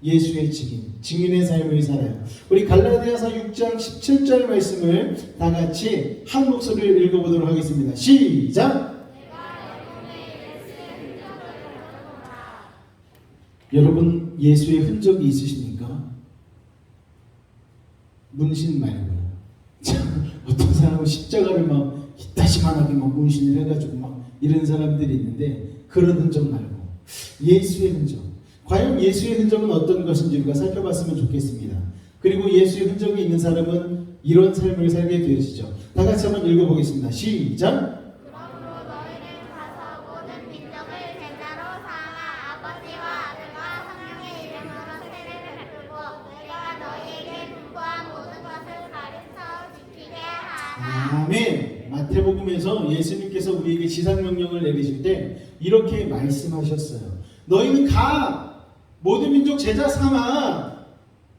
예수의 증인의 삶을 살아요. 우리 갈라디아서 6장 17절 말씀을 다 같이 한 목소리를 읽어보도록 하겠습니다. 시작! 여러분 예수의 흔적이 있으십니까? 문신 말고요. 어떤 사람은 십자가를 막 이따시만하게 막 문신을 해가지고 막 이런 사람들이 있는데 그런 흔적 말고 예수의 흔적. 과연 예수의 흔적은 어떤 것인지 우리가 살펴봤으면 좋겠습니다. 그리고 예수의 흔적이 있는 사람은 이런 삶을 살게 되어지죠. 다 같이 한번 읽어보겠습니다. 시작! 그러므로 너희는 가서 모든 민족을 제자로 삼아 아버지와 아들과 성령의 이름으로 세례를 베풀고 내가 너희에게 분부한 모든 것을 가르쳐 지키게 하라. 아멘. 마태복음에서 예수님께서 우리에게 지상명령을 내리실 때 이렇게 말씀하셨어요. 너희는 가! 모든 민족 제자 삼아!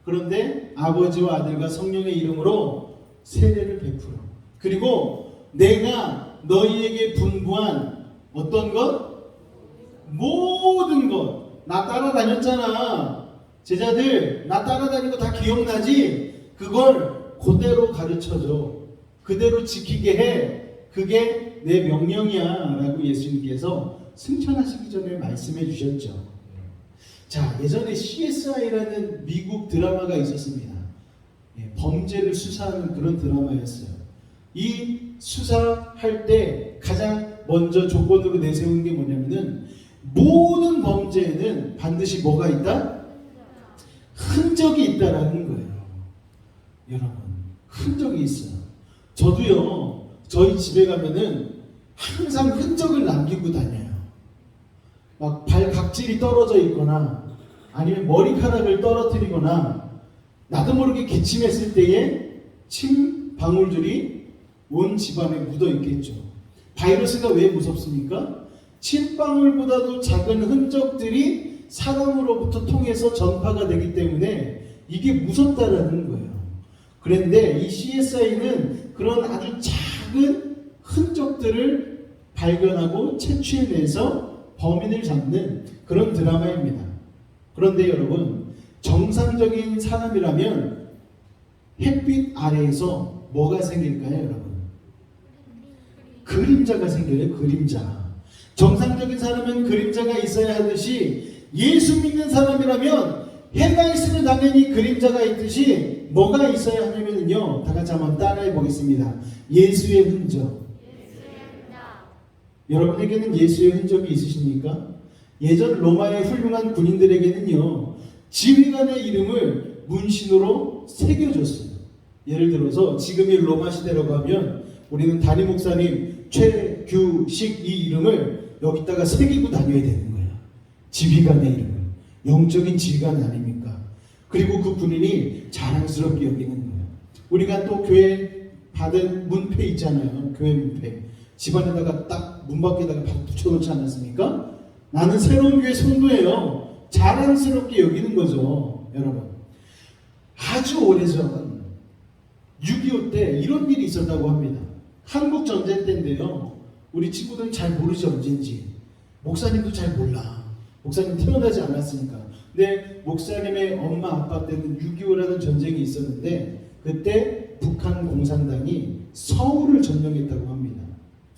그런데 아버지와 아들과 성령의 이름으로 세례를 베풀어. 그리고 내가 너희에게 분부한 어떤 것? 모든 것. 나 따라다녔잖아. 제자들 나 따라다니는 거 다 기억나지? 그걸 그대로 가르쳐줘. 그대로 지키게 해. 그게 내 명령이야 라고 예수님께서 승천하시기 전에 말씀해 주셨죠. 자, 예전에 CSI라는 미국 드라마가 있었습니다. 범죄를 수사하는 그런 드라마였어요. 이 수사할 때 가장 먼저 조건으로 내세운 게 뭐냐면은 모든 범죄에는 반드시 뭐가 있다? 흔적이 있다라는 거예요. 여러분, 흔적이 있어요. 저도요, 저희 집에 가면은 항상 흔적을 남기고 다녀요. 막 발각질이 떨어져 있거나 아니면 머리카락을 떨어뜨리거나 나도 모르게 기침했을 때에 침 방울들이 온 집안에 묻어 있겠죠. 바이러스가 왜 무섭습니까? 침방울보다도 작은 흔적들이 사람으로부터 통해서 전파가 되기 때문에 이게 무섭다라는 거예요. 그런데 이 CSI는 그런 아주 작은 흔적들을 발견하고 채취해내서 범인을 잡는 그런 드라마입니다. 그런데 여러분, 정상적인 사람이라면 햇빛 아래에서 뭐가 생길까요, 여러분? 그림자가 생겨요, 그림자. 정상적인 사람은 그림자가 있어야 하듯이 예수 믿는 사람이라면 해가 있으면 당연히 그림자가 있듯이 뭐가 있어야 하냐면요. 다 같이 한번 따라해 보겠습니다. 예수의 흔적. 여러분에게는 예수의 흔적이 있으십니까? 예전 로마의 훌륭한 군인들에게는요, 지휘관의 이름을 문신으로 새겨줬어요. 예를 들어서 지금의 로마 시대라고 하면 우리는 담임 목사님 최규식 이 이름을 여기다가 새기고 다녀야 되는 거예요. 지휘관의 이름을. 영적인 지휘관 아닙니까? 그리고 그 군인이 자랑스럽게 여기는 거예요. 우리가 또 교회 받은 문패 있잖아요. 교회 문패. 집안에다가 딱 문 밖에다가 붙여놓지 않았습니까? 나는 새로운 교회 성도예요. 자랑스럽게 여기는 거죠. 여러분, 아주 오래전 6.25 때 이런 일이 있었다고 합니다. 한국 전쟁 때인데요. 우리 친구들은 잘 모르죠, 언제인지. 목사님도 잘 몰라. 목사님 태어나지 않았으니까. 근데 목사님의 엄마 아빠 때는 6.25라는 전쟁이 있었는데 그때 북한 공산당이 서울을 점령했다고 합니다.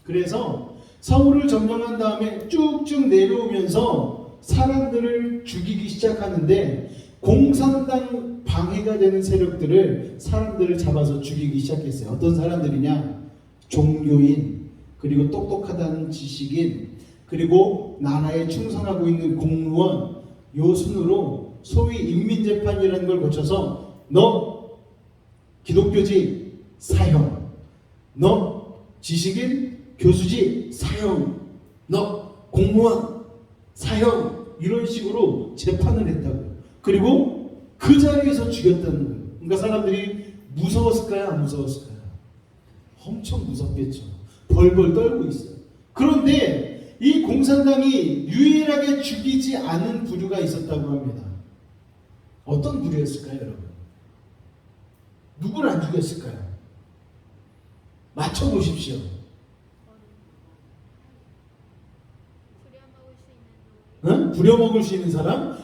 그래서 서울을 점령한 다음에 쭉쭉 내려오면서 사람들을 죽이기 시작하는데 공산당 방해가 되는 세력들을 사람들을 잡아서 죽이기 시작했어요. 어떤 사람들이냐? 종교인, 그리고 똑똑하다는 지식인, 그리고 나라에 충성하고 있는 공무원, 요 순으로 소위 인민재판이라는 걸 거쳐서 너 기독교지 사형, 너 지식인 교수지 사형, 너 공무원 사형, 이런 식으로 재판을 했다고요. 그리고 그 자리에서 죽였다는 거예요. 그러니까 사람들이 무서웠을까요? 안 무서웠을까요? 엄청 무섭겠죠. 벌벌 떨고 있어요. 그런데 이 공산당이 유일하게 죽이지 않은 부류가 있었다고 합니다. 어떤 부류였을까요, 여러분? 누구를 안 죽였을까요? 맞춰보십시오. 응? 부려먹을 수 있는 사람?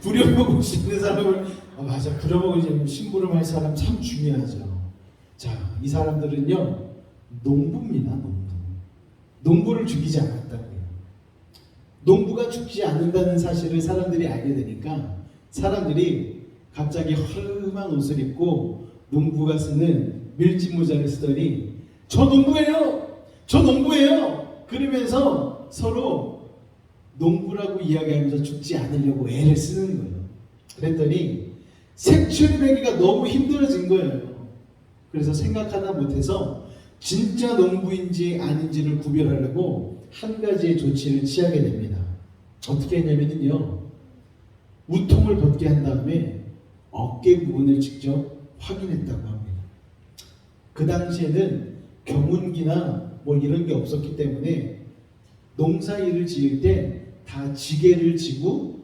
부려먹을 수 있는 사람을 맞아 부려먹을 심부름 할 사람 참 중요하죠. 자, 이 사람들은요 농부입니다. 농부를 죽이지 않았다고요. 농부가 죽지 않는다는 사실을 사람들이 알게 되니까 사람들이 갑자기 허름한 옷을 입고 농부가 쓰는 밀짚 모자를 쓰더니 저 농부예요! 저 농부예요! 그러면서 서로 농부라고 이야기하면서 죽지 않으려고 애를 쓰는 거예요. 그랬더니 색출이 되기가 너무 힘들어진 거예요. 그래서 생각 하나 못해서 진짜 농부인지 아닌지를 구별하려고 한 가지의 조치를 취하게 됩니다. 어떻게 했냐면요, 우통을 벗게 한 다음에 어깨 부분을 직접 확인했다고 합니다. 그 당시에는 경운기나 뭐 이런 게 없었기 때문에 농사일을 지을 때 다 지게를 지고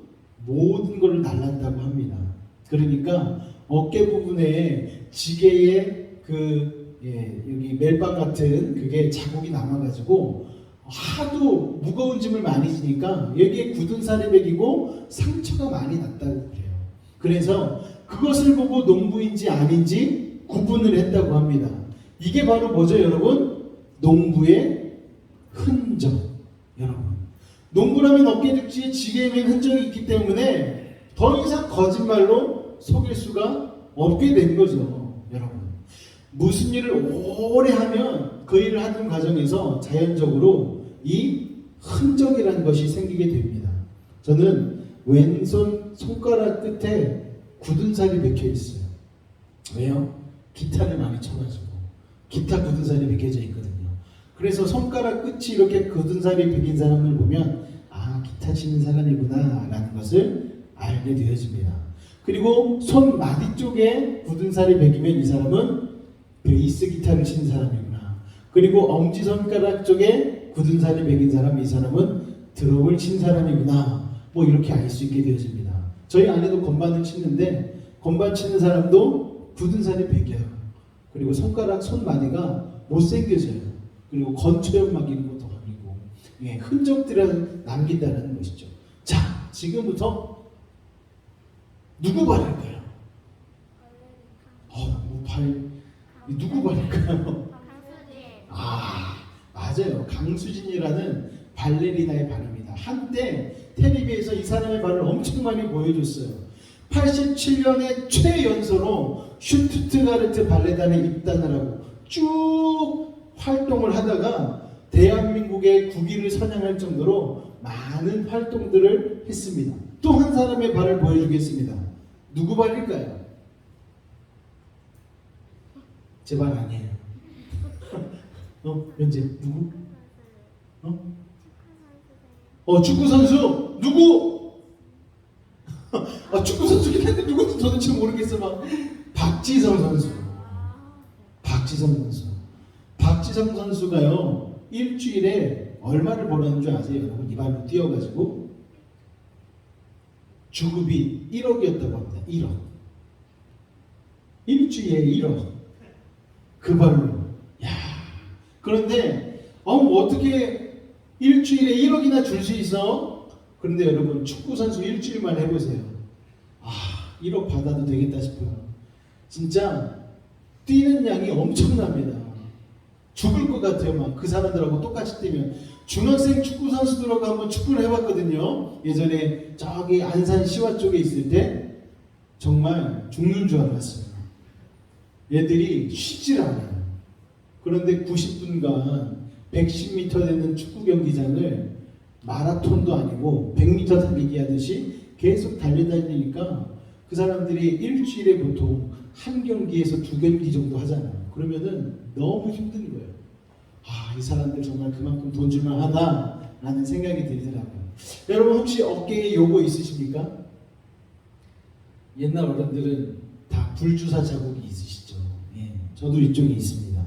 모든 걸 날랐다고 합니다. 그러니까 어깨 부분에 지게에 여기 멜빵 같은 그게 자국이 남아가지고 하도 무거운 짐을 많이 지니까 여기에 굳은 살이 배기고 상처가 많이 났다고 그래요. 그래서 그것을 보고 농부인지 아닌지 구분을 했다고 합니다. 이게 바로 뭐죠, 여러분? 농부의 흔적. 여러분, 농부라면 어깨죽지에 지게에 맨 흔적이 있기 때문에 더 이상 거짓말로 속일 수가 없게 된 거죠. 여러분, 무슨 일을 오래 하면 그 일을 하는 과정에서 자연적으로 이 흔적이라는 것이 생기게 됩니다. 저는 왼손 손가락 끝에 굳은 살이 박혀 있어요. 왜요? 기타를 많이 쳐가지고 기타 굳은 살이 박혀져 있거든요. 그래서 손가락 끝이 이렇게 굳은 살이 박힌 사람을 보면 아, 기타 치는 사람이구나 라는 것을 알게 되어집니다. 그리고 손 마디 쪽에 굳은 살이 박히면 이 사람은 베이스 기타를 치는 사람이구나. 그리고 엄지손가락 쪽에 굳은 살이 박힌 사람, 이 사람은 드럼을 친 사람이구나. 뭐 이렇게 알 수 있게 되어집니다. 저희 아내도 건반을 치는데 건반 치는 사람도 굳은 살이 박혀요. 그리고 손 마디가 못생겨져요. 그리고 건초염막 이런 것도 아니고 흔적들을 남긴다는 것이죠. 자, 지금부터 누구 발일까요? 누구 발일까요? 아, 맞아요. 강수진이라는 발레리나의 발입니다. 한때 텔레비에서 이 사람의 발을 엄청 많이 보여줬어요. 87년에 최연소로 슈투트가르트 발레단에 입단을 하고 쭉 활동을 하다가 대한민국의 국위를 선양할 정도로 많은 활동들을 했습니다. 또 한 사람의 발을 보여주겠습니다. 누구 발일까요? 제 발 아니에요. 현재 누구? 축구 선수 누구? 축구 선수긴 한데 누군지 도대체 모르겠어. 박지성 선수. 박지성 선수가요 일주일에 얼마를 벌었는 줄 아세요? 여러분, 이 발로 뛰어가지고 주급이 1억이었다고 합니다. 1억. 일주일에 1억. 그 발로. 야. 그런데 어떻게 일주일에 1억이나 줄 수 있어? 그런데 여러분, 축구 선수 일주일만 해보세요. 1억 받아도 되겠다 싶어요. 진짜 뛰는 양이 엄청납니다. 죽을 것 같아요. 그 사람들하고 똑같이 뛰면. 중학생 축구 선수들하고 한번 축구를 해봤거든요. 예전에 저기 안산 시와 쪽에 있을 때 정말 죽는 줄 알았어요. 얘들이 쉬질 않아요. 그런데 90분간 110m 되는 축구 경기장을 마라톤도 아니고 100m 달리기 하듯이 계속 달려다니니까 그 사람들이 일주일에 보통 한 경기에서 2경기 정도 하잖아요. 그러면은 너무 힘든 거예요. 이 사람들 정말 그만큼 돈 줄만 하다라는 생각이 들더라고요. 여러분, 혹시 어깨에 요거 있으십니까? 옛날 어른들은 다 불주사 자국이 있으시죠. 저도 이쪽에 있습니다.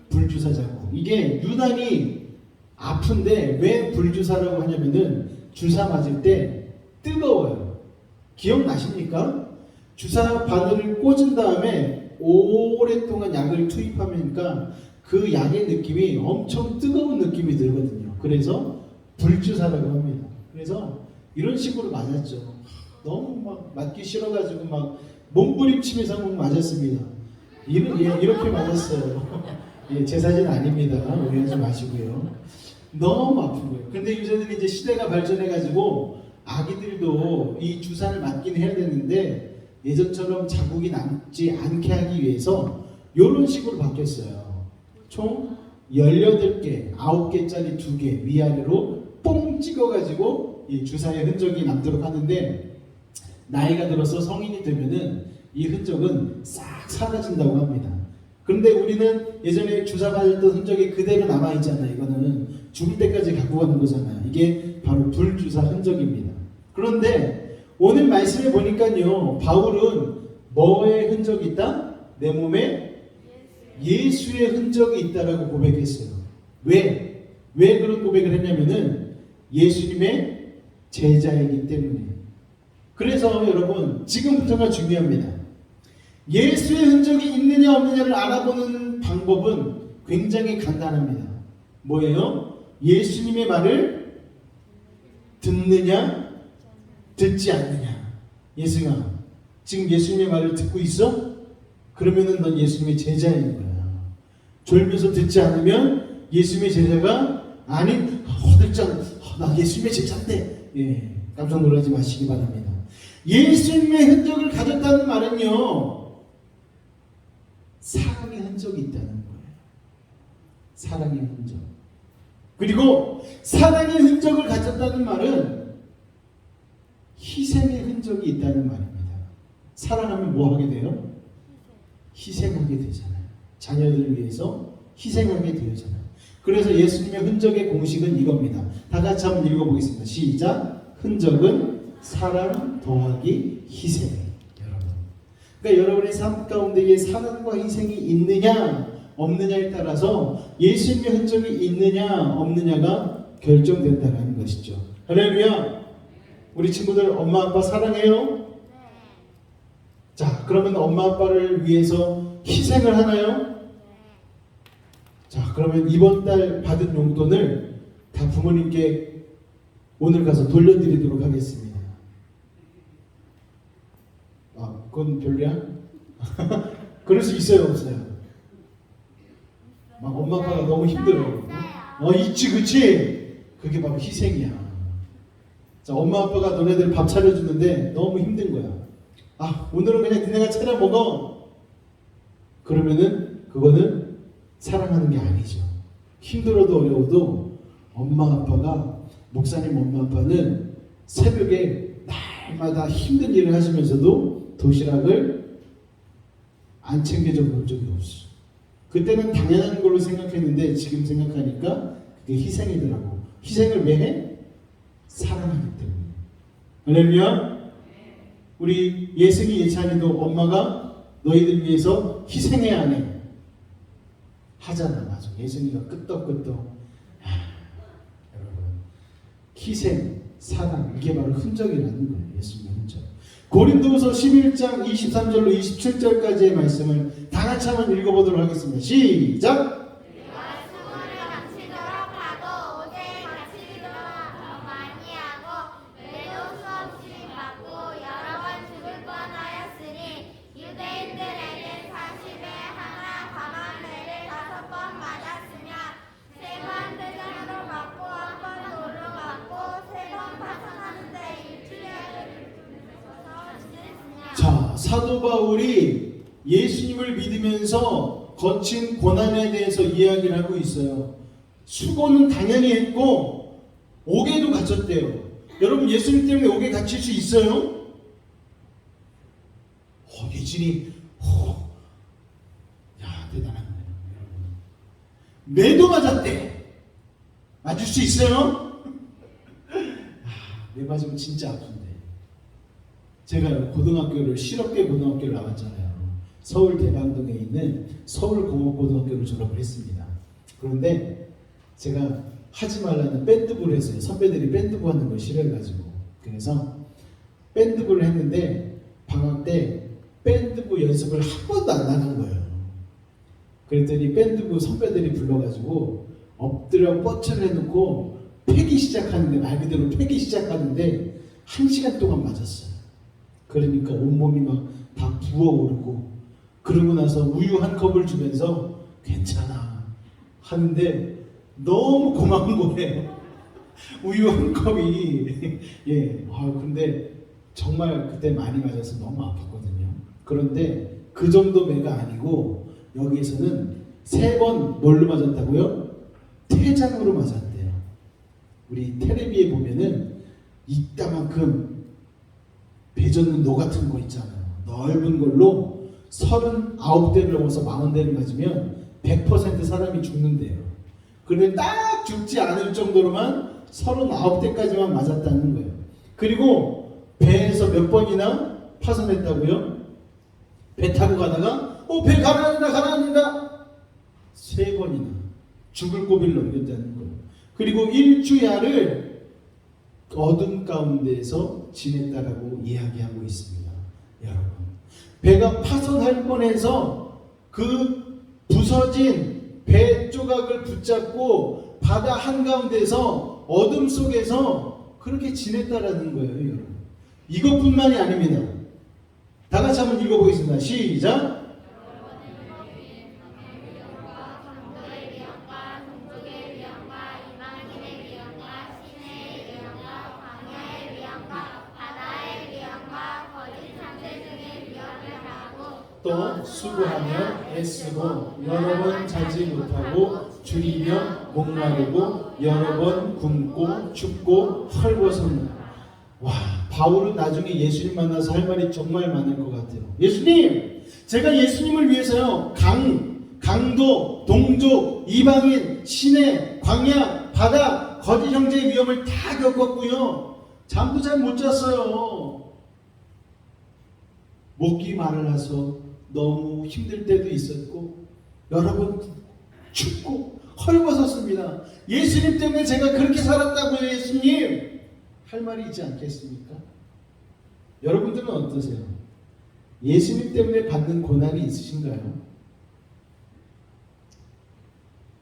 불주사 자국. 이게 유난히 아픈데 왜 불주사라고 하냐면은 주사 맞을 때 뜨거워요. 기억나십니까? 주사 바늘을 꽂은 다음에 오랫동안 약을 투입하니까 그 약의 느낌이 엄청 뜨거운 느낌이 들거든요. 그래서 불주사라고 합니다. 그래서 이런 식으로 맞았죠. 너무 막 맞기 싫어가지고 막 몸부림치면서 막 맞았습니다. 이렇게 맞았어요. 예, 제 사진 아닙니다. 오해하지 마시고요. 너무 아픈 거예요. 근데 요새는 이제 시대가 발전해가지고 아기들도 이 주사를 맞긴 해야 되는데 예전처럼 자국이 남지 않게 하기 위해서 이런 식으로 바뀌었어요. 총 18개, 9개짜리 2개 위아래로 뽕 찍어가지고 이 주사의 흔적이 남도록 하는데 나이가 들어서 성인이 되면은 이 흔적은 싹 사라진다고 합니다. 그런데 우리는 예전에 주사 맞았던 흔적이 그대로 남아있잖아요. 이거는 죽을 때까지 갖고 가는 거잖아요. 이게 바로 불주사 흔적입니다. 그런데 오늘 말씀에 보니까요, 바울은 뭐의 흔적이 있다? 내 몸에 예수의 흔적이 있다라고 고백했어요. 왜 그런 고백을 했냐면은 예수님의 제자이기 때문에. 그래서 여러분, 지금부터가 중요합니다. 예수의 흔적이 있느냐 없느냐를 알아보는 방법은 굉장히 간단합니다. 뭐예요? 예수님의 말을 듣느냐 듣지 않느냐. 예승아, 지금 예수님의 말을 듣고 있어? 그러면은 넌 예수님의 제자인 거야. 졸면서 듣지 않으면 예수님의 제자가 아닌 허들짱 나 예수님의 제자인데. 예, 깜짝 놀라지 마시기 바랍니다. 예수님의 흔적을 가졌다는 말은요, 사랑의 흔적이 있다는 거예요. 사랑의 흔적. 그리고 사랑의 흔적을 가졌다는 말은 희생의 흔적이 있다는 말입니다. 사랑하면 뭐 하게 돼요? 희생하게 되잖아요. 자녀들을 위해서 희생하게 되잖아요. 그래서 예수님의 흔적의 공식은 이겁니다. 다 같이 한번 읽어보겠습니다. 시작. 흔적은 사랑 더하기 희생. 여러분, 그러니까 여러분의 삶 가운데에 사랑과 희생이 있느냐 없느냐에 따라서 예수님의 흔적이 있느냐 없느냐가 결정된다는 것이죠. 할렐루야. 우리 친구들 엄마 아빠 사랑해요? 자, 그러면 엄마 아빠를 위해서 희생을 하나요? 자, 그러면 이번 달 받은 용돈을 다 부모님께 오늘 가서 돌려드리도록 하겠습니다. 아, 그건 별로야? 그럴 수 있어요, 없어요? 막 엄마 아빠가 너무 힘들어요. 있지, 그치? 그게 바로 희생이야. 자, 엄마 아빠가 너네들 밥 차려주는데 너무 힘든 거야. 아, 오늘은 그냥 니네가 차려 먹어. 그러면은 그거는 사랑하는 게 아니죠. 힘들어도 어려워도 엄마 아빠가, 목사님 엄마 아빠는 새벽에 날마다 힘든 일을 하시면서도 도시락을 안 챙겨줘 본 적이 없어. 그때는 당연한 걸로 생각했는데 지금 생각하니까 그게 희생이더라고. 희생을 왜 해? 사랑하기 때문에. 할렐루야. 우리 예승이 예찬이도 엄마가 너희들 위해서 희생해야 안 해? 하잖아. 맞아. 예승이가 끄떡끄떡. 여러분, 희생, 사랑, 이게 바로 흔적이라는 거예요. 예수님의 흔적. 고린도후서 11장 23절로 27절까지의 말씀을 다 같이 한번 읽어보도록 하겠습니다. 시작! 말씀을 감추도록 하고 오직 감추기도 많이 하고 매도 수없이 받고 여러 번 죽을 뻔하였으니 유대인들에게 40에 하나 감한 매를 5번 맞았으며 3번 대전으로 받고 1번 돌로 받고 3번 파송하는데 일주일을 지냈으며. 자, 사도 바울이 예수님을 믿으면서 거친 고난에 대해서 이야기를 하고 있어요. 수고는 당연히 했고 옥에도 갇혔대요. 여러분, 예수님 때문에 옥에 갇힐 수 있어요? 예진이 야, 대단한 거예요. 매도 맞았대. 맞을 수 있어요? 매 맞으면 진짜 아픈데. 제가 고등학교를 실업계 고등학교를 나왔잖아요. 서울 대방동에 있는 서울공업고등학교를 졸업을 했습니다. 그런데 제가 하지 말라는 밴드부를 했어요. 선배들이 밴드부 하는 걸 싫어해가지고. 그래서 밴드부를 했는데 방학 때 밴드부 연습을 한 번도 안 나간 거예요. 그랬더니 밴드부 선배들이 불러가지고 엎드려 뻗쳐를 해놓고 패기 시작하는데, 말 그대로 패기 시작하는데 1시간 동안 맞았어요. 그러니까 온몸이 막 다 부어오르고, 그러고 나서 우유 한 컵을 주면서 괜찮아 하는데 너무 고마운 거예요. 우유 한 컵이 예, 근데 정말 그때 많이 맞아서 너무 아팠거든요. 그런데 그 정도 매가 아니고 여기에서는 3번 뭘로 맞았다고요? 태장으로 맞았대요. 우리 텔레비에 보면은 이따만큼 배젓는 노 같은 거 있잖아요. 넓은 걸로 39대를 넘어서 40대를 맞으면 100% 사람이 죽는데요. 그런데 딱 죽지 않을 정도로만 39대까지만 맞았다는 거예요. 그리고 배에서 몇 번이나 파손했다고요? 배 타고 가다가 배 가라앉는다 3번이나 죽을 고비를 넘겼다는 거예요. 그리고 1주야를 어둠 가운데에서 지냈다라고 이야기하고 있습니다. 여러분, 배가 파손할 뻔해서 그 부서진 배 조각을 붙잡고 바다 한가운데서 어둠 속에서 그렇게 지냈다라는 거예요. 여러분, 이것뿐만이 아닙니다. 다 같이 한번 읽어보겠습니다. 시작. 또 수고하며 애쓰고 여러 번 자지 못하고 줄이며 목마르고 여러 번 굶고 춥고 헐벗었나. 와, 바울은 나중에 예수님 만나서 할 말이 정말 많을 것 같아요. 예수님, 제가 예수님을 위해서요 강도, 동족, 이방인, 시내, 광야, 바다, 거짓 형제의 위험을 다 겪었고요, 잠도 잘 못 잤어요. 목이 말라서 너무 힘들 때도 있었고 여러 번 춥고 헐벗었습니다. 예수님 때문에 제가 그렇게 살았다고요. 예수님, 할 말이 있지 않겠습니까? 여러분들은 어떠세요? 예수님 때문에 받는 고난이 있으신가요?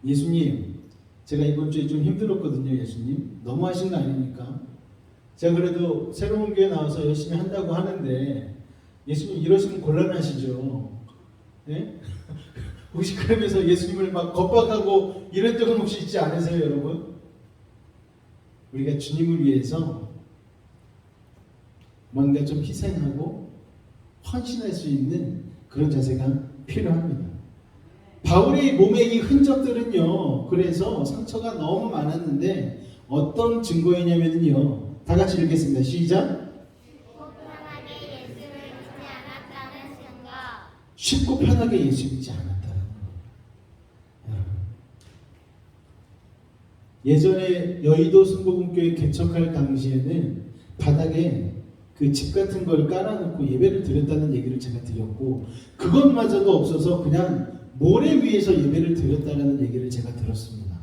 예수님, 제가 이번 주에 좀 힘들었거든요. 예수님, 너무 하신 거 아닙니까? 제가 그래도 새로운 교회 나와서 열심히 한다고 하는데 예수님 이러시면 곤란하시죠? 네? 혹시 그러면서 예수님을 막 겁박하고 이런 적은 혹시 있지 않으세요, 여러분? 우리가 주님을 위해서 뭔가 좀 희생하고 헌신할 수 있는 그런 자세가 필요합니다. 바울의 몸에 이 흔적들은요, 그래서 상처가 너무 많았는데 어떤 증거이냐면요, 다 같이 읽겠습니다. 시작. 쉽고 편하게 예수 믿지 않았다는 거예요. 예전에 여의도 순복음교회 개척할 당시에는 바닥에 그 집 같은 걸 깔아놓고 예배를 드렸다는 얘기를 제가 드렸고, 그것마저도 없어서 그냥 모래 위에서 예배를 드렸다는 얘기를 제가 들었습니다.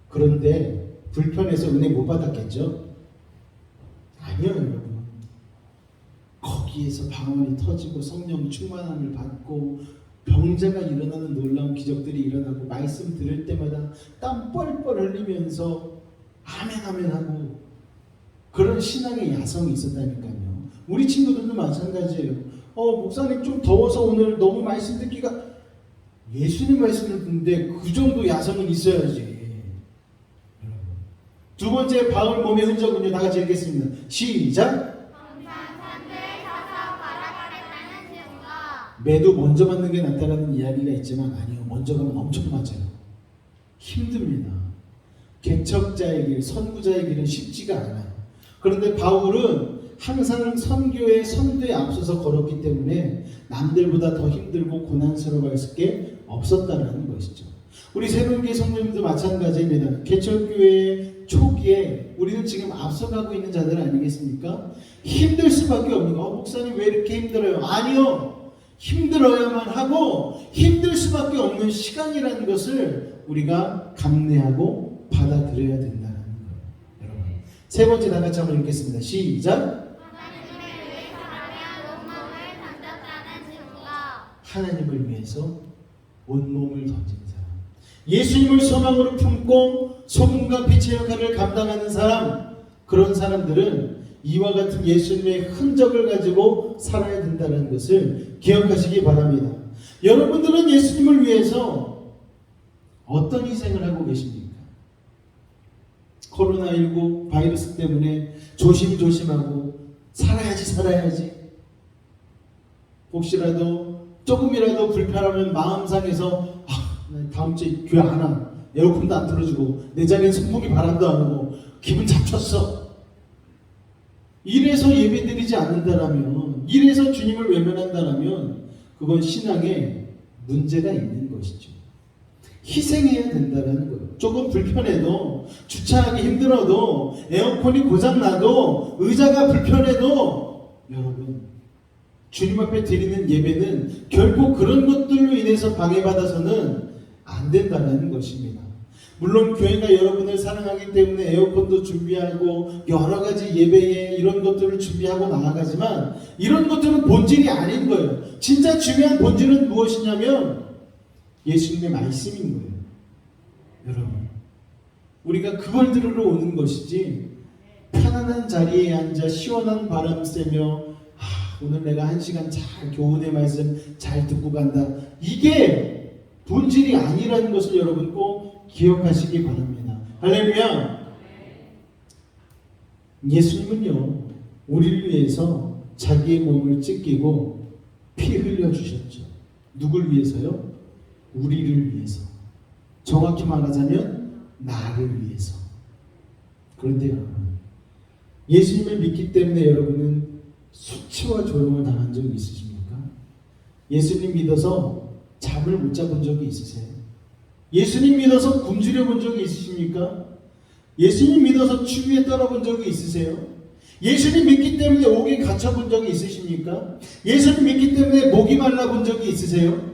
그런데 불편해서 은혜 못 받았겠죠? 아니요, 여러분. 거기에서 방언이 터지고 성령 충만함을 받고 병자가 일어나는 놀라운 기적들이 일어나고 말씀 들을 때마다 땀 뻘뻘 흘리면서 아멘 아멘 하고 그런 신앙의 야성이 있었다니까요. 우리 친구들도 마찬가지예요. 목사님 좀 더워서 오늘 너무 말씀 듣기가, 예수님 말씀을 듣는데 그 정도 야성은 있어야지. 두 번째 바울 몸의 흔적은요, 다 같이 읽겠습니다. 시작. 매도 먼저 맞는 게 낫다라는 이야기가 있지만 아니요, 먼저 가면 엄청 맞아요. 힘듭니다. 개척자의 길, 선구자의 길은 쉽지가 않아요. 그런데 바울은 항상 선교의 선두에 앞서서 걸었기 때문에 남들보다 더 힘들고 고난스러워할 게 없었다는 것이죠. 우리 새로운교회 성도님도 마찬가지입니다. 개척교회 초기에 우리는 지금 앞서가고 있는 자들 아니겠습니까? 힘들 수밖에 없는 거. 목사님 왜 이렇게 힘들어요? 아니요, 힘들어야만 하고 힘들 수밖에 없는 시간이라는 것을 우리가 감내하고 받아들여야 된다는 거예요. 여러분, 세 번째 다 같이 한번 읽겠습니다. 시작. 하나님을 위해서 온몸을 던진 사람, 예수님을 소망으로 품고 소금과 빛의 역할을 감당하는 사람, 그런 사람들은 이와 같은 예수님의 흔적을 가지고 살아야 된다는 것을 기억하시기 바랍니다. 여러분들은 예수님을 위해서 어떤 희생을 하고 계십니까? 코로나19 바이러스 때문에 조심조심하고 살아야지 혹시라도 조금이라도 불편하면 마음 상해서 다음 주에 교회 안 와. 에어컨도 안 틀어주고 내 자리에 선풍기 바람도 안 오고 기분 잡쳤어. 이래서 예배드리지 않는다라면, 이래서 주님을 외면한다라면 그건 신앙에 문제가 있는 것이죠. 희생해야 된다는 거예요. 조금 불편해도, 주차하기 힘들어도, 에어컨이 고장나도, 의자가 불편해도, 여러분, 주님 앞에 드리는 예배는 결코 그런 것들로 인해서 방해받아서는 안 된다는 것입니다. 물론 교회가 여러분을 사랑하기 때문에 에어컨도 준비하고 여러 가지 예배에 이런 것들을 준비하고 나아가지만 이런 것들은 본질이 아닌 거예요. 진짜 중요한 본질은 무엇이냐면 예수님의 말씀인 거예요. 여러분, 우리가 그걸 들으러 오는 것이지 편안한 자리에 앉아 시원한 바람 쐬며 오늘 내가 1시간 잘 교훈의 말씀 잘 듣고 간다. 이게 본질이 아니라는 것을 여러분 꼭 기억하시기 바랍니다. 할렐루야. 예수님은요, 우리를 위해서 자기의 몸을 찢기고 피 흘려주셨죠. 누굴 위해서요? 우리를 위해서. 정확히 말하자면 나를 위해서. 그런데 여러분, 예수님을 믿기 때문에 여러분은 수치와 조롱을 당한 적이 있으십니까? 예수님 믿어서 잠을 못 자본 적이 있으세요? 예수님 믿어서 굶주려 본 적이 있으십니까? 예수님 믿어서 추위에 떨어본 적이 있으세요? 예수님 믿기 때문에 옥에 갇혀본 적이 있으십니까? 예수님 믿기 때문에 목이 말라본 적이 있으세요?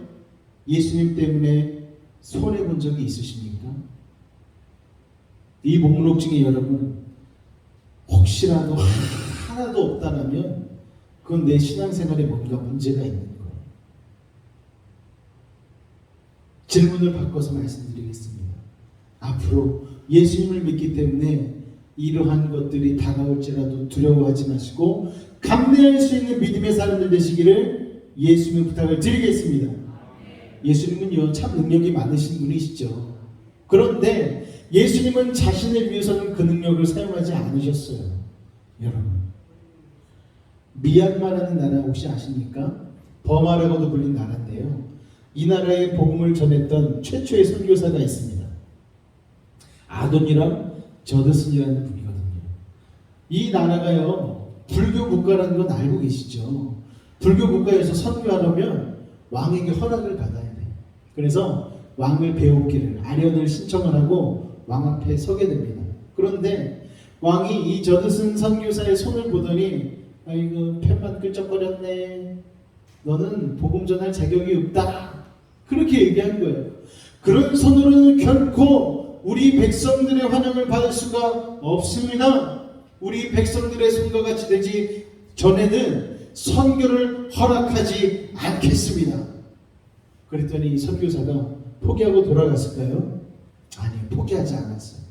예수님 때문에 손해본 적이 있으십니까? 이 목록 중에 여러분 혹시라도 하나도 없다면 그건 내 신앙생활에 뭔가 문제가 있는 거예요. 질문을 바꿔서 말씀드리겠습니다. 앞으로 예수님을 믿기 때문에 이러한 것들이 다가올지라도 두려워하지 마시고 감내할 수 있는 믿음의 사람들 되시기를 예수님의 부탁을 드리겠습니다. 예수님은요, 참 능력이 많으신 분이시죠. 그런데 예수님은 자신을 위해서는 그 능력을 사용하지 않으셨어요. 여러분, 미얀마라는 나라 혹시 아십니까? 버마라고도 불린 나라인데요. 이 나라에 복음을 전했던 최초의 선교사가 있습니다. 아도니람 저드슨이라는 분이거든요. 이 나라가요, 불교 국가라는 건 알고 계시죠? 불교 국가에서 선교하려면 왕에게 허락을 받아야 돼요. 그래서 왕을 배우기를, 아련을 신청을 하고 왕 앞에 서게 됩니다. 그런데 왕이 이 저드슨 선교사의 손을 보더니 아이고 펜만 끌적거렸네. 너는 복음 전할 자격이 없다. 그렇게 얘기한 거예요. 그런 손으로는 결코 우리 백성들의 환영을 받을 수가 없습니다. 우리 백성들의 손과 같이 되지 전에는 선교를 허락하지 않겠습니다. 그랬더니 이 선교사가 포기하고 돌아갔을까요? 아니, 포기하지 않았어요.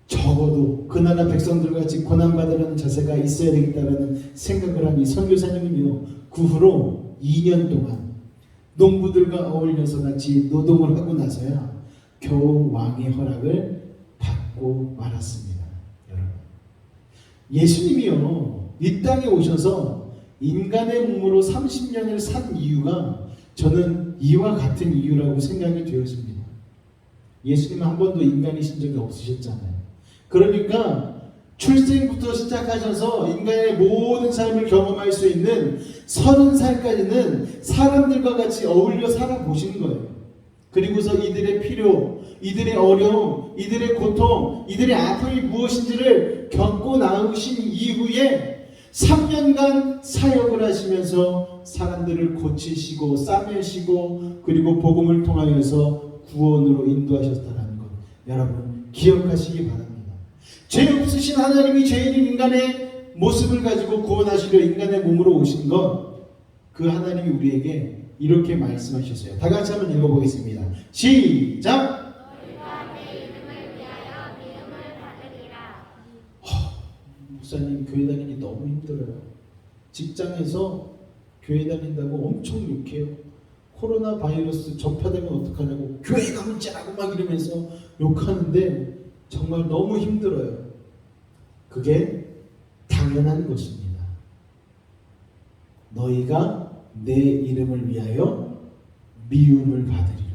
적어도 그 나라 백성들과 같이 고난받으려는 자세가 있어야 되겠다는 생각을 한 이 선교사님은요, 그 후로 2년 동안 농부들과 어울려서 같이 노동을 하고 나서야 겨우 왕의 허락을 받고 말았습니다. 여러분, 예수님이요, 이 땅에 오셔서 인간의 몸으로 30년을 산 이유가 저는 이와 같은 이유라고 생각이 되었습니다. 예수님은 한 번도 인간이신 적이 없으셨잖아요. 그러니까 출생부터 시작하셔서 인간의 모든 삶을 경험할 수 있는 30살까지는 사람들과 같이 어울려 살아보신 거예요. 그리고서 이들의 필요, 이들의 어려움, 이들의 고통, 이들의 아픔이 무엇인지를 겪고 나오신 이후에 3년간 사역을 하시면서 사람들을 고치시고 싸매시고 그리고 복음을 통하여서 구원으로 인도하셨다는 것, 여러분 기억하시기 바랍니다. 죄 없으신 하나님이 죄인인 인간의 모습을 가지고 구원하시려 인간의 몸으로 오신 것, 그 하나님이 우리에게 이렇게 말씀하셨어요. 다 같이 한번 읽어보겠습니다. 시작! 너희가 내 이름을 위하여 미움을 받으리라. 목사님, 그 교회 다니기 너무 힘들어요. 직장에서 교회 다닌다고 엄청 욕해요. 코로나 바이러스 전파되면 어떡하냐고, 교회 가면 째라고 막 이러면서 욕하는데 정말 너무 힘들어요. 그게 당연한 것입니다. 너희가 내 이름을 위하여 미움을 받으리라.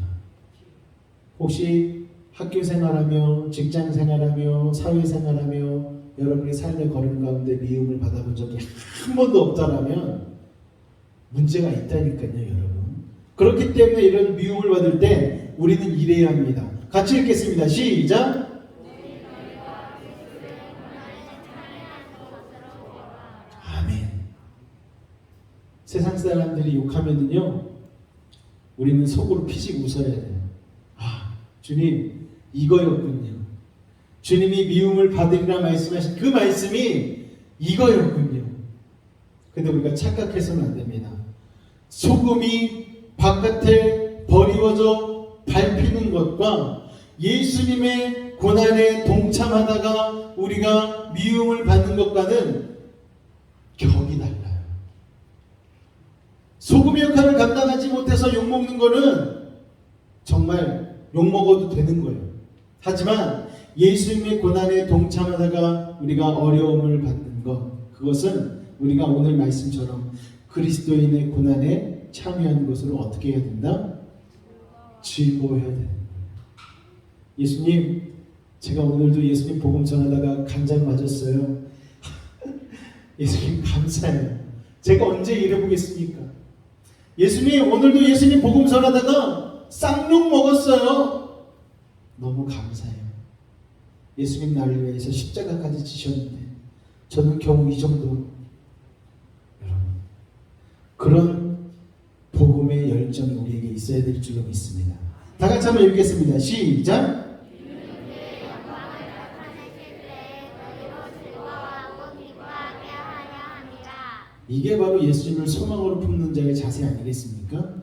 혹시 학교 생활하며 직장 생활하며 사회 생활하며 여러분의 삶의 걸음 가운데 미움을 받아본 적이 한 번도 없다라면 문제가 있다니까요, 여러분. 그렇기 때문에 이런 미움을 받을 때 우리는 이래야 합니다. 같이 읽겠습니다. 시작. 아멘. 세상 사람들이 욕하면은요, 우리는 속으로 피식 웃어야 돼요. 아, 주님, 이거였군요. 주님이 미움을 받으리라 말씀하신 그 말씀이 이거였군요. 근데 우리가 착각해서는 안 됩니다. 소금이 바깥에 버리워져 밟히는 것과 예수님의 고난에 동참하다가 우리가 미움을 받는 것과는 격이 달라요. 소금의 역할을 감당하지 못해서 욕먹는 거는 정말 욕먹어도 되는 거예요. 하지만 예수님의 고난에 동참하다가 우리가 어려움을 받는 것, 그것은 우리가 오늘 말씀처럼 그리스도인의 고난에 참여하는 것으로 어떻게 해야 된다? 즐거워해야 되는 거예요. 예수님, 제가 오늘도 예수님 복음 전하다가 간장 맞았어요. 예수님 감사해요. 제가 언제 잃어보겠습니까? 예수님, 오늘도 예수님 복음 전하다가 쌍욕 먹었어요. 너무 감사해요. 예수님 나를 위해서 십자가까지 지셨는데 저는 겨우 이 정도. 여러분, 그런 복음의 열정이 우리에게 있어야 될 줄로 믿습니다. 다 같이 한번 읽겠습니다. 시작. 이게 바로 예수님을 소망으로 품는 자의 자세 아니겠습니까?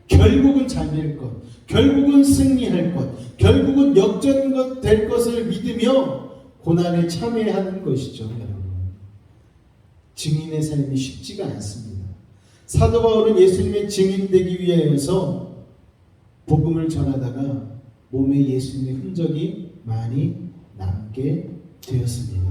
결국은 잘 될 것, 결국은 승리할 것, 결국은 역전것 될 것을 믿으며 고난에 참여하는 것이죠, 여러분. 증인의 삶이 쉽지가 않습니다. 사도 바울은 예수님의 증인되기 위하여서 복음을 전하다가 몸에 예수님의 흔적이 많이 남게 되었습니다.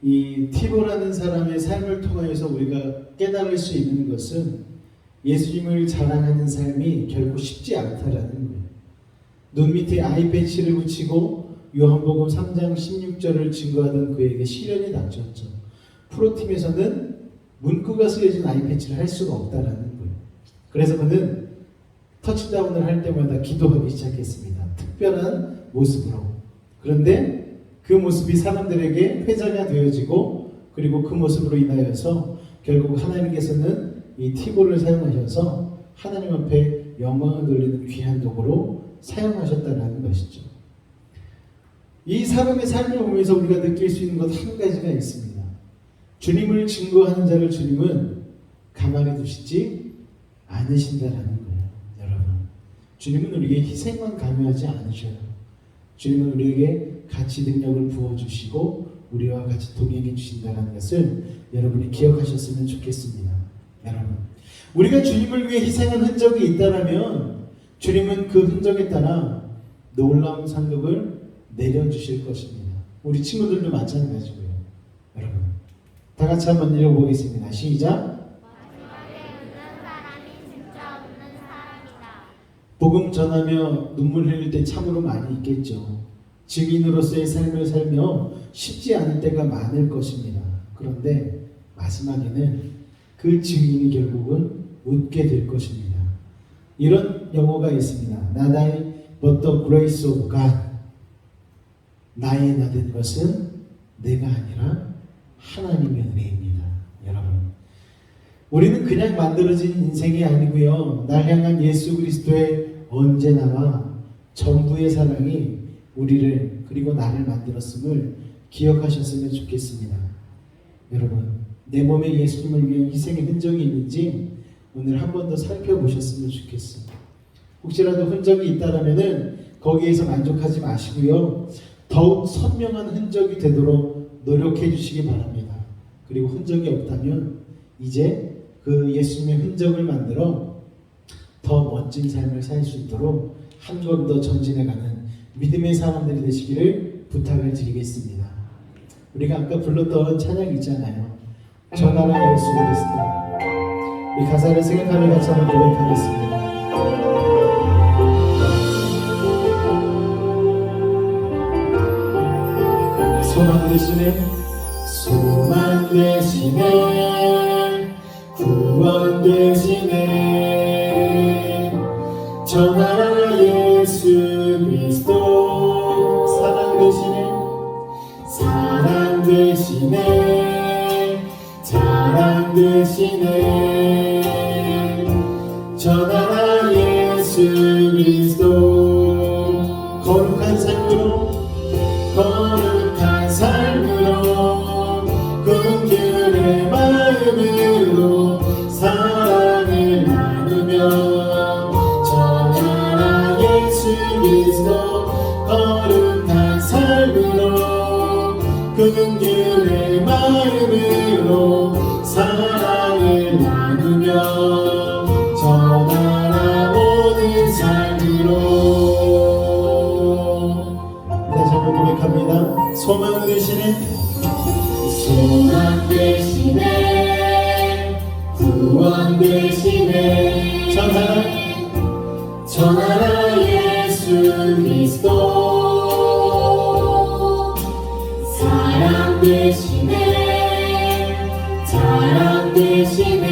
이 티보라는 사람의 삶을 통하여서 우리가 깨달을 수 있는 것은 예수님을 자랑하는 삶이 결코 쉽지 않다라는 거예요. 눈 밑에 아이패치를 붙이고 요한복음 3장 16절을 증거하던 그에게 시련이 닥쳤죠. 프로팀에서는 문구가 쓰여진 아이패치를 할 수가 없다라는 거예요. 그래서 그는 터치다운을 할 때마다 기도하기 시작했습니다. 특별한 모습으로. 그런데 그 모습이 사람들에게 회자가 되어지고 그리고 그 모습으로 인하여서 결국 하나님께서는 이 티보를 사용하셔서 하나님 앞에 영광을 돌리는 귀한 도구로 사용하셨다는 것이죠. 이 사람의 삶을 보면서 우리가 느낄 수 있는 것 한 가지가 있습니다. 주님을 증거하는 자를 주님은 가만히 두시지 않으신다라는 거예요. 여러분, 주님은 우리에게 희생만 강요하지 않으셔요. 주님은 우리에게 가치 능력을 부어주시고 우리와 같이 동행해 주신다는 것을 여러분이 기억하셨으면 좋겠습니다. 여러분, 우리가 주님을 위해 희생한 흔적이 있다면 주님은 그 흔적에 따라 놀라운 상급을 내려주실 것입니다. 우리 친구들도 마찬가지고요. 여러분, 다 같이 한번 읽어보겠습니다. 시작. 마지막에 웃는 사람이 진짜 웃는 사람이다. 복음 전하며 눈물 흘릴 때 참으로 많이 있겠죠. 증인으로서의 삶을 살며 쉽지 않을 때가 많을 것입니다. 그런데 마지막에는 그 증인이 결국은 웃게 될 것입니다. 이런 영어가 있습니다. Not I, but the grace of God. 나의 나된 것은 내가 아니라 하나님의 은혜입니다. 여러분, 우리는 그냥 만들어진 인생이 아니고요. 날 향한 예수 그리스도의 언제나와 전부의 사랑이 우리를 그리고 나를 만들었음을 기억하셨으면 좋겠습니다. 여러분, 내 몸에 예수님을 위한 희생의 흔적이 있는지 오늘 한 번 더 살펴보셨으면 좋겠습니다. 혹시라도 흔적이 있다라면은 거기에서 만족하지 마시고요. 더욱 선명한 흔적이 되도록 노력해 주시기 바랍니다. 그리고 흔적이 없다면 이제 그 예수님의 흔적을 만들어 더 멋진 삶을 살 수 있도록 한 걸음 더 전진해가는 믿음의 사람들이 되시기를 부탁을 드리겠습니다. 우리가 아까 불렀던 찬양 있잖아요. 저 나라 예수 그리스도. 이 가사를 생각하며 같이 한번 고백하겠습니다. 소망 되시네, 소망 되시네, 구원 되시네, 저 나라 예수 그리스도. 사랑 되시네, 사랑 되시네, 자랑 되시네, 저 나라 예수 그리스도. 거룩한 삶으로, 거룩한 삶으로, 긍휼의 마음으로 사랑을 나누며 저 나라 예수 그리스도. 거룩한 삶으로, 긍휼의 마음으로 사랑을 나누며 저 나라 모든 삶으로. 다시 한번 고백합니다. 소망 되시네, 소망 되시네, 구원 되시네, 저 나라 예수 그리스도. 사랑 되시네, 자랑 되시네,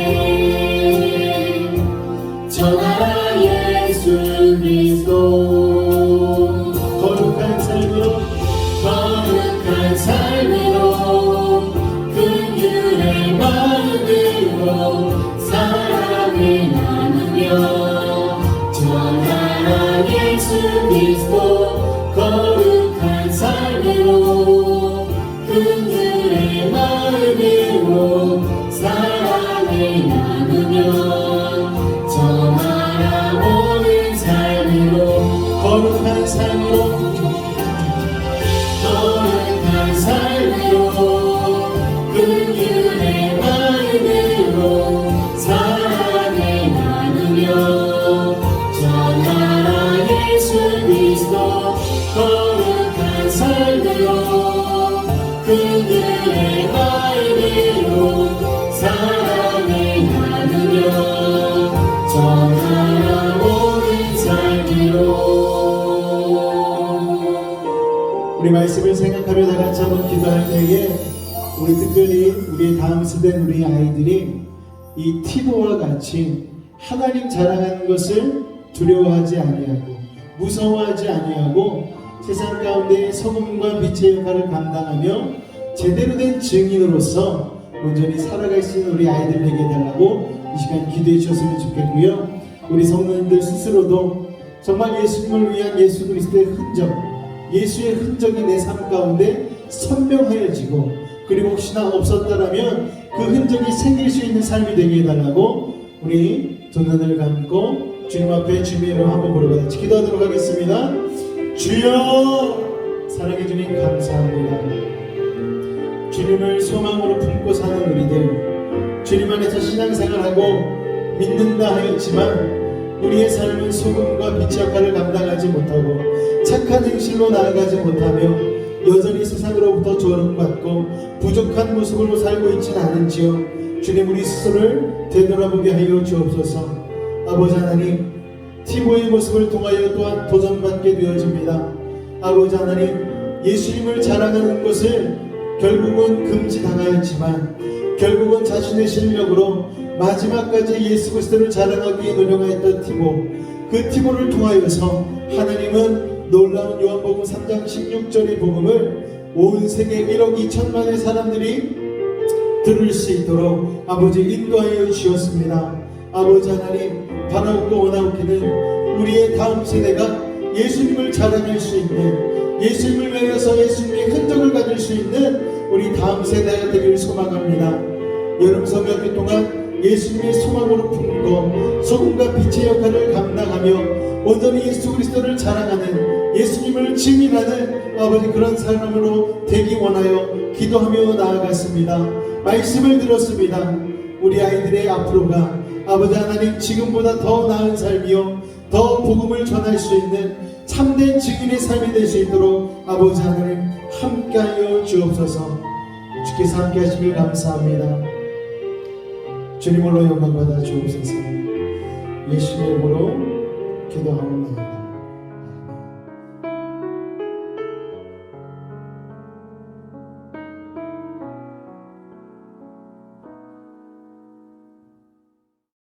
저 나라 예수 그리스도. 거룩한 삶으로, 거룩한 삶으로, 긍휼의 마음으로 사랑을 나누며 저 나라 예수 그리스도. 거룩한 삶으로, 긍휼의 마음으로 사랑을 나누며 저 나라 모든 삶으로. 거룩한 삶으로, 거룩한 삶으로, 긍휼의 마음으로 사랑을 나누며 저 나라 예수 그리스도. 거룩한 삶으로, 긍휼의 그의 말대로 사랑을 나누며 전하라 모든 삶으로. 우리 말씀을 생각하며 다 같이 한번 기도할 때에 우리 특별히 우리 다음 세대 우리 아이들이 이 티모와 같이 하나님 자랑하는 것을 두려워하지 아니하고 무서워하지 아니하고 세상 가운데 소금과 빛의 역할을 감당하며 제대로 된 증인으로서 온전히 살아갈 수 있는 우리 아이들에게 달라고 이 시간 기도해 주셨으면 좋겠고요. 우리 성도님들 스스로도 정말 예수님을 위한 예수 그리스도의 흔적, 예수의 흔적이 내 삶 가운데 선명하여지고 그리고 혹시나 없었다라면 그 흔적이 생길 수 있는 삶이 되게 해달라고 우리 두 눈을 감고 주님 앞에 주님의 이름 한번 부르고 같이 기도하도록 하겠습니다. 주여, 사랑해 주님 감사합니다. 주님을 소망으로 품고 사는 우리들, 주님 안에서 신앙생활하고 믿는다 하였지만 우리의 삶은 소금과 빛의 역할을 감당하지 못하고 착한 행실로 나아가지 못하며 여전히 세상으로부터 조롱받고 부족한 모습으로 살고 있지는 않은지요. 주님, 우리 스스로를 되돌아보게 하여 주옵소서. 아버지 하나님, 티모의 모습을 통하여 또한 도전받게 되어집니다. 아버지 하나님, 예수님을 자랑하는 것을 결국은 금지당하였지만 결국은 자신의 실력으로 마지막까지 예수 그리스도를 자랑하기에 노력하였던 티모, 그 티모를 통하여서 하나님은 놀라운 요한복음 3장 16절의 복음을 온 세계 1억 2천만의 사람들이 들을 수 있도록 아버지 인도하여 주셨습니다. 아버지 하나님, 바라옵고 원하옵기는 우리의 다음 세대가 예수님을 자랑할 수 있는, 예수님을 위해서 예수님의 흔적을 가질 수 있는 우리 다음 세대가 되기를 소망합니다. 여름 성경기 동안 예수님의 소망으로 품고 소금과 빛의 역할을 감당하며 온전히 예수 그리스도를 자랑하는, 예수님을 증인하는 아버지 그런 사람으로 되기 원하여 기도하며 나아갔습니다. 말씀을 들었습니다. 우리 아이들의 앞으로가 아버지 하나님 지금보다 더 나은 삶이요 더 복음을 전할 수 있는 참된 증인의 삶이 될 수 있도록 아버지 하나님 함께하여 주옵소서. 주께서 함께 하시길 감사합니다. 주님으로 영광받아 주옵소서. 예수의 이름으로 기도하옵나이다.